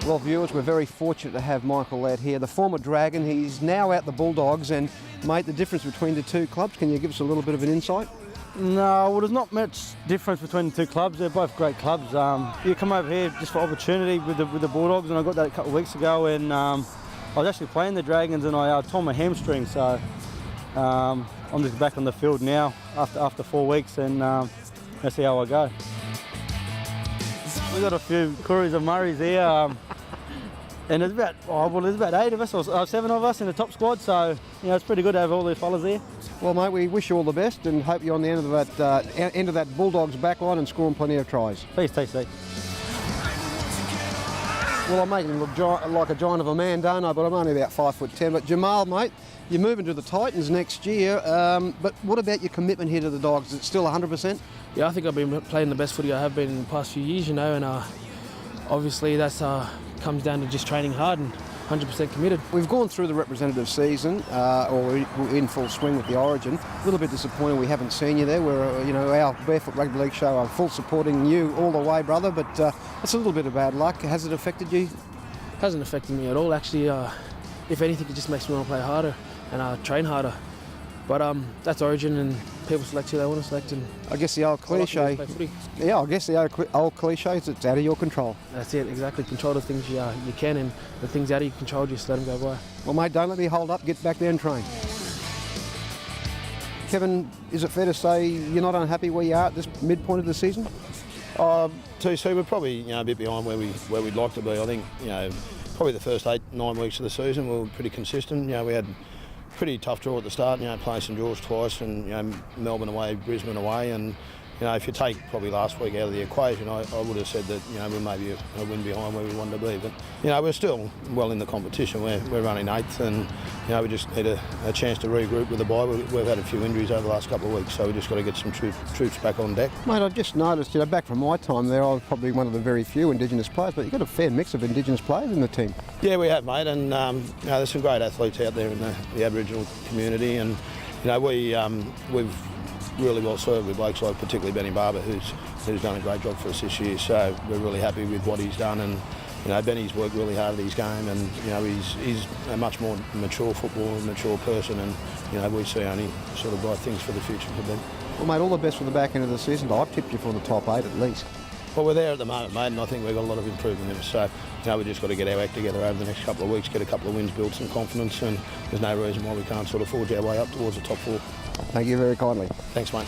Well, viewers, we're very fortunate to have Michael Ladd here, the former Dragon. He's now at the Bulldogs, and mate, the difference between the two clubs, can you give us a little bit of an insight? No, well, there's not much difference between the two clubs. They're both great clubs. You come over here just for opportunity with the Bulldogs, and I got that a couple of weeks ago, and I was actually playing the Dragons, and I tore my hamstring, so I'm just back on the field now after 4 weeks, and let's see how I go. We've got a few Curries and Murrays here, and there's about 8 of us, or 7 of us in the top squad, so it's pretty good to have all these fellas here. Well, mate, we wish you all the best and hope you're on the end of that Bulldogs back line and scoring plenty of tries. Peace, TC. Well, I'm making him look like a giant of a man, don't I? But I'm only about 5'10". But Jamal, mate, you're moving to the Titans next year. But what about your commitment here to the Dogs? Is it still 100%? Yeah, I think I've been playing the best footy I have been in the past few years, and obviously that's comes down to just training hard and 100% committed. We've gone through the representative season, or we're in full swing with the Origin. A little bit disappointed we haven't seen you there. We're, our Barefoot Rugby League show, I'm full supporting you all the way, brother, but it's a little bit of bad luck. Has it affected you? Hasn't affected me at all, actually. If anything, it just makes me want to play harder and train harder. But that's Origin, and people select who they want to select. And I guess the old cliche. Yeah, I guess the old cliche is it's out of your control. That's it, exactly. Control the things you can, and the things out of your control, just let them go by. Well, mate, don't let me hold up. Get back there and train. Kevin, is it fair to say you're not unhappy where you are at this midpoint of the season? TC, we're probably a bit behind where we'd like to be. I think probably the first 8-9 weeks of the season we were pretty consistent. We had pretty tough draw at the start, playing St George twice and Melbourne away, Brisbane away, and if you take probably last week out of the equation, I would have said that we're maybe a win behind where we wanted to be. But we're still well in the competition. We're running 8th, and we just need a chance to regroup with the bye. We've had a few injuries over the last couple of weeks, so we just got to get some troops back on deck. Mate, I just noticed, back from my time there, I was probably one of the very few Indigenous players, but you've got a fair mix of Indigenous players in the team. Yeah, we have, mate, and there's some great athletes out there in the Aboriginal community, and we've really well served with blokes like particularly Benny Barber, who's done a great job for us this year. So we're really happy with what he's done, and Benny's worked really hard at his game, and he's a much more mature footballer, mature person, and we see only sort of bright things for the future for Ben. Well, mate, all the best for the back end of the season. I've tipped you for the top 8 at least. Well, we're there at the moment, mate, and I think we've got a lot of improvement in us. So we've just got to get our act together over the next couple of weeks, get a couple of wins, build some confidence, and there's no reason why we can't sort of forge our way up towards the top 4. Thank you very kindly. Thanks, mate.